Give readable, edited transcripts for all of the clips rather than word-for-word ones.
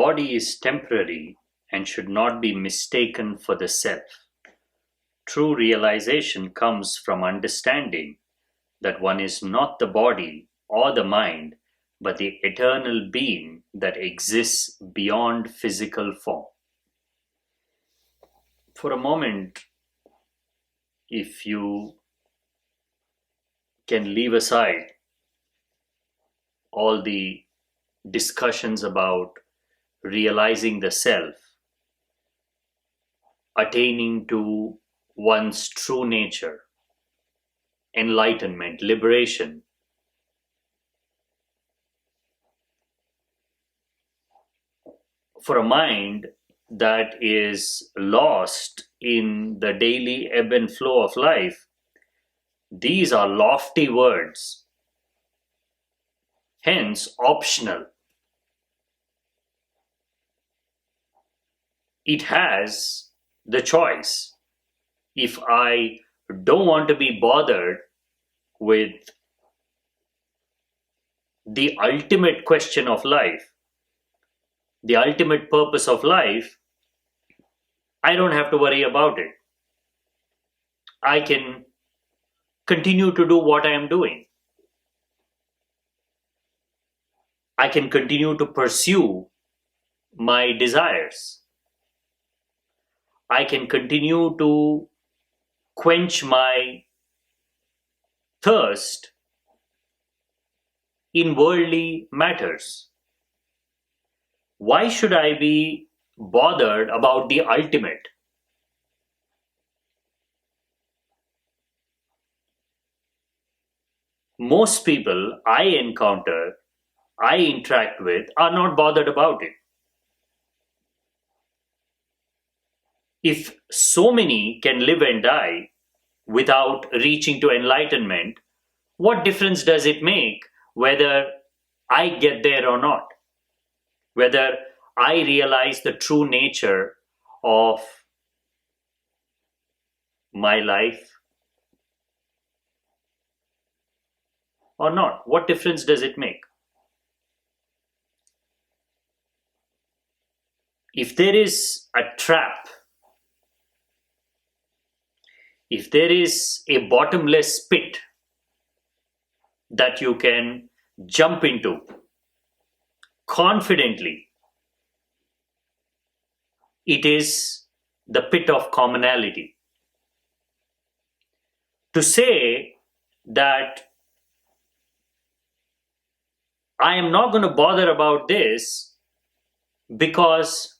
body is temporary and should not be mistaken for the self. True realization comes from understanding that one is not the body or the mind, but the eternal being that exists beyond physical form. For a moment, if you can leave aside all the discussions about realizing the self, attaining to one's true nature, enlightenment, liberation, for a mind that is lost in the daily ebb and flow of life, these are lofty words, hence optional. It has the choice. If I don't want to be bothered with the ultimate question of life, the ultimate purpose of life, I don't have to worry about it. I can continue to do what I am doing. I can continue to pursue my desires. I can continue to quench my thirst in worldly matters. Why should I be bothered about the ultimate? Most people I encounter, I interact with, are not bothered about it. If so many can live and die without reaching to enlightenment, what difference does it make whether I get there or not? Whether I realize the true nature of my life or not? What difference does it make? If there is a trap, if there is a bottomless pit that you can jump into confidently, it is the pit of commonality. To say that I am not going to bother about this because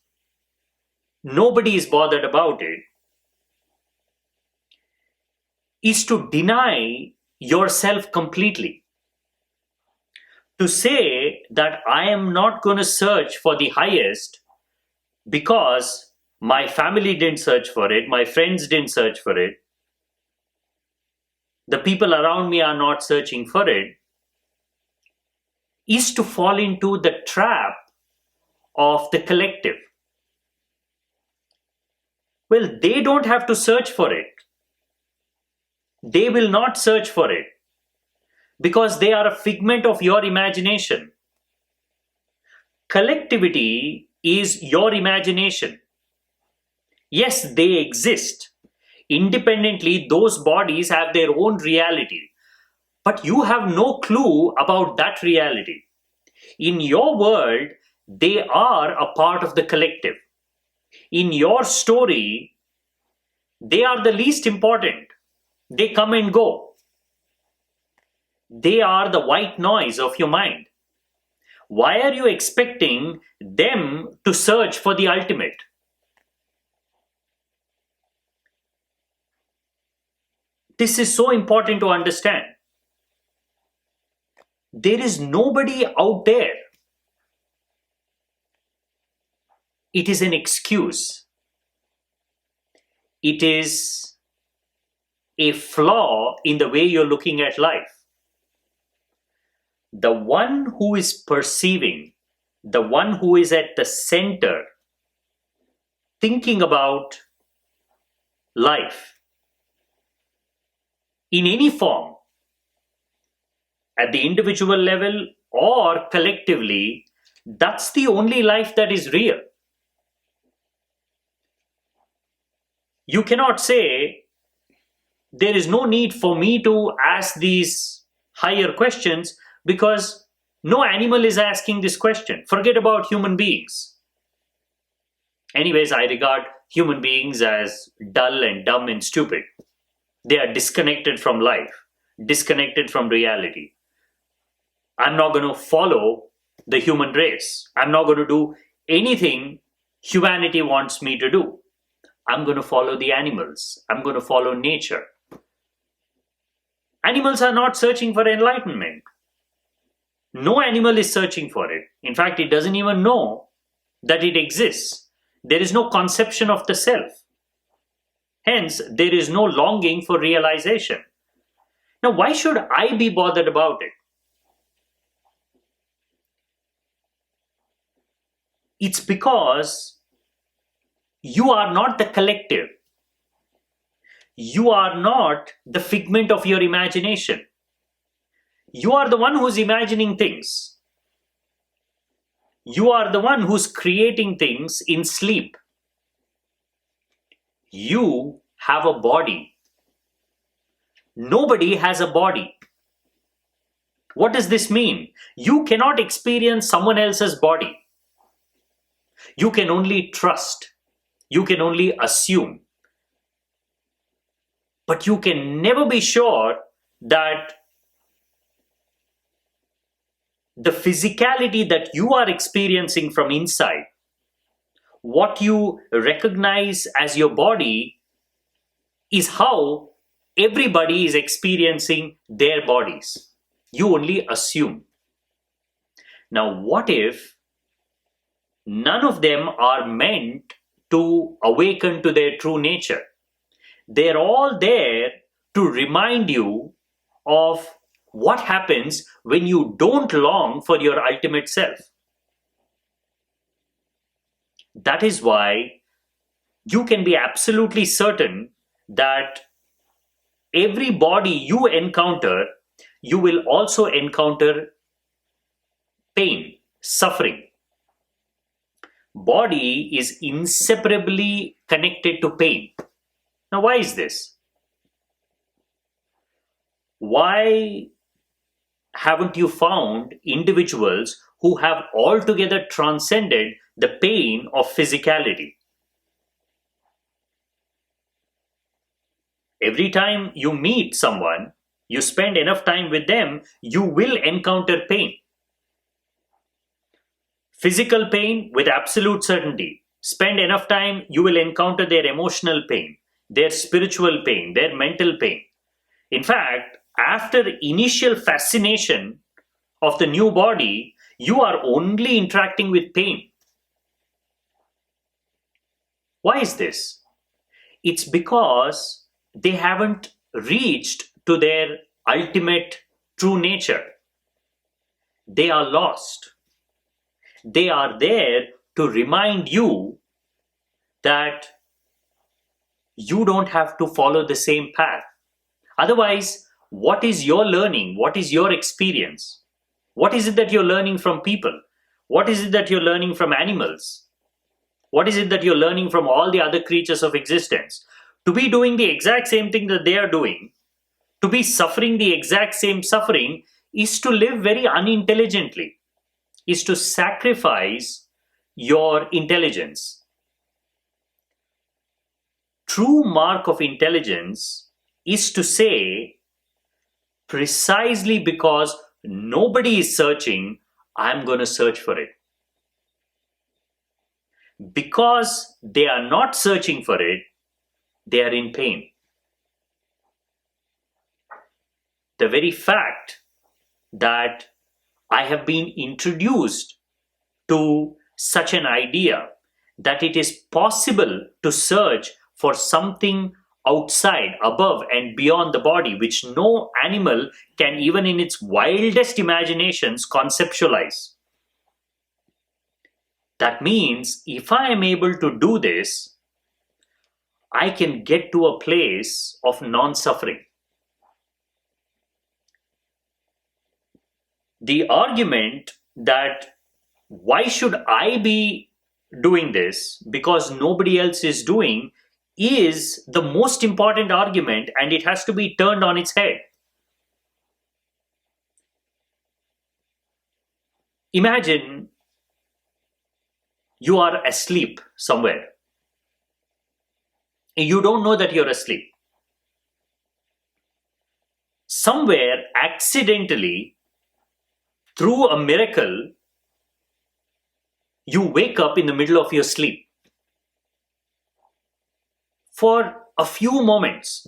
nobody is bothered about it is to deny yourself completely. To say that I am not going to search for the highest because my family didn't search for it, my friends didn't search for it, the people around me are not searching for it, is to fall into the trap of the collective. Well, they don't have to search for it. They will not search for it because they are a figment of your imagination. Collectivity is your imagination. Yes, they exist. Independently, those bodies have their own reality. But you have no clue about that reality. In your world, they are a part of the collective. In your story, they are the least important. They come and go. They are the white noise of your mind. Why are you expecting them to search for the ultimate? This is so important to understand. There is nobody out there. It is an excuse. It is a flaw in the way you're looking at life. The one who is perceiving, the one who is at the center, thinking about life in any form, at the individual level or collectively, That's the only life that is real. You cannot say there is no need for me to ask these higher questions because no animal is asking this question. Forget about human beings. Anyways, I regard human beings as dull and dumb and stupid. They are disconnected from life, disconnected from reality. I'm not going to follow the human race. I'm not going to do anything humanity wants me to do. I'm going to follow the animals. I'm going to follow nature. Animals are not searching for enlightenment. No animal is searching for it. In fact, it doesn't even know that it exists. There is no conception of the self. Hence, there is no longing for realization. Now, why should I be bothered about it? It's because you are not the collective. You are not the figment of your imagination. You are the one who's imagining things. You are the one who's creating things in sleep. You have a body. Nobody has a body. What does this mean? You cannot experience someone else's body. You can only trust. You can only assume. But you can never be sure that the physicality that you are experiencing from inside, what you recognize as your body, is how everybody is experiencing their bodies. You only assume. Now, what if none of them are meant to awaken to their true nature? They're all there to remind you of what happens when you don't long for your ultimate self. That is why you can be absolutely certain that every body you encounter, you will also encounter pain, suffering. Body is inseparably connected to pain. Now, why is this? Why haven't you found individuals who have altogether transcended the pain of physicality? Every time you meet someone, you spend enough time with them, you will encounter pain. Physical pain with absolute certainty. Spend enough time, you will encounter their emotional pain, their spiritual pain, their mental pain. In fact, after initial fascination of the new body, you are only interacting with pain. Why is this? It's because they haven't reached to their ultimate true nature. They are lost. They are there to remind you that you don't have to follow the same path. Otherwise, what is your learning? What is your experience? What is it that you're learning from people? What is it that you're learning from animals? What is it that you're learning from all the other creatures of existence? To be doing the exact same thing that they are doing, to be suffering the exact same suffering, is to live very unintelligently, is to sacrifice your intelligence. True mark of intelligence is to say, precisely because nobody is searching, I'm going to search for it. Because they are not searching for it, they are in pain. The very fact that I have been introduced to such an idea that it is possible to search for something outside, above, and beyond the body, which no animal can, even in its wildest imaginations, conceptualize. That means if I am able to do this, I can get to a place of non suffering. The argument that Why should I be doing this? Because nobody else is doing, is the most important argument, and it has to be turned on its head. Imagine you are asleep somewhere. You don't know that you're asleep. Somewhere, accidentally, through a miracle, you wake up in the middle of your sleep. For a few moments,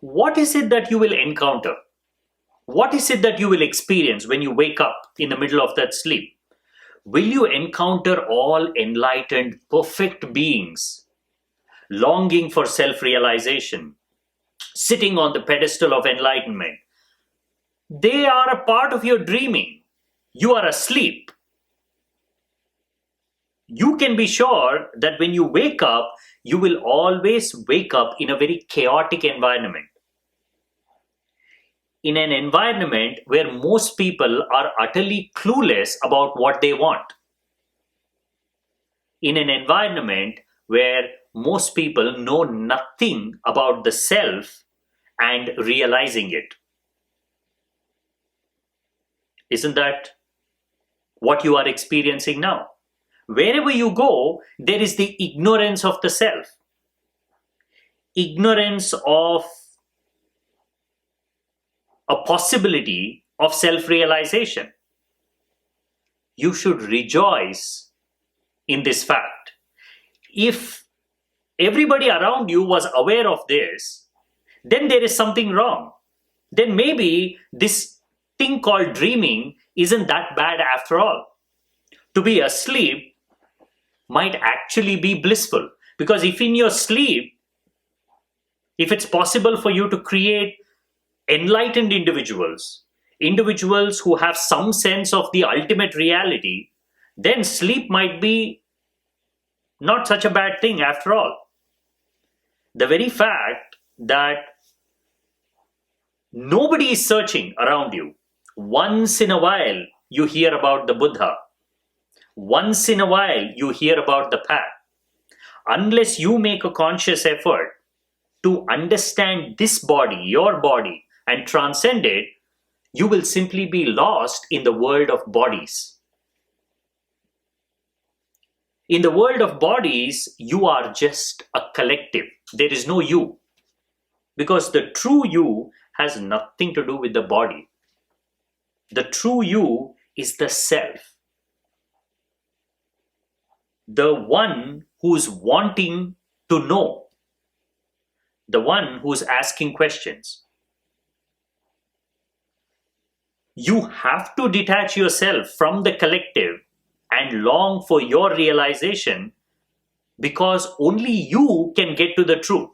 what is it that you will encounter? What is it that you will experience when you wake up in the middle of that sleep? Will you encounter all enlightened, perfect beings, longing for self-realization, sitting on the pedestal of enlightenment? They are a part of your dreaming. You are asleep. You can be sure that when you wake up, you will always wake up in a very chaotic environment. In an environment where most people are utterly clueless about what they want. In an environment where most people know nothing about the self and realizing it. Isn't that what you are experiencing now? Wherever you go, there is the ignorance of the self. Ignorance of a possibility of self-realization. You should rejoice in this fact. If everybody around you was aware of this, then there is something wrong. Then maybe this thing called dreaming isn't that bad after all. To be asleep might actually be blissful, because if in your sleep, if it's possible for you to create enlightened individuals who have some sense of the ultimate reality, then sleep might be not such a bad thing after all. The very fact that nobody is searching around you, once in a while you hear about the Buddha, once in a while you hear about the path. Unless you make a conscious effort to understand this body, your body, and transcend it, you will simply be lost in the world of bodies. In the world of bodies, you are just a collective. There is no you. Because the true you has nothing to do with the body. The true you is the self. The one who's wanting to know. The one who's asking questions. You have to detach yourself from the collective and long for your realization, because only you can get to the truth.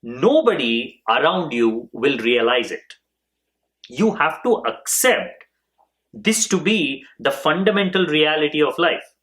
Nobody around you will realize it. You have to accept this to be the fundamental reality of life.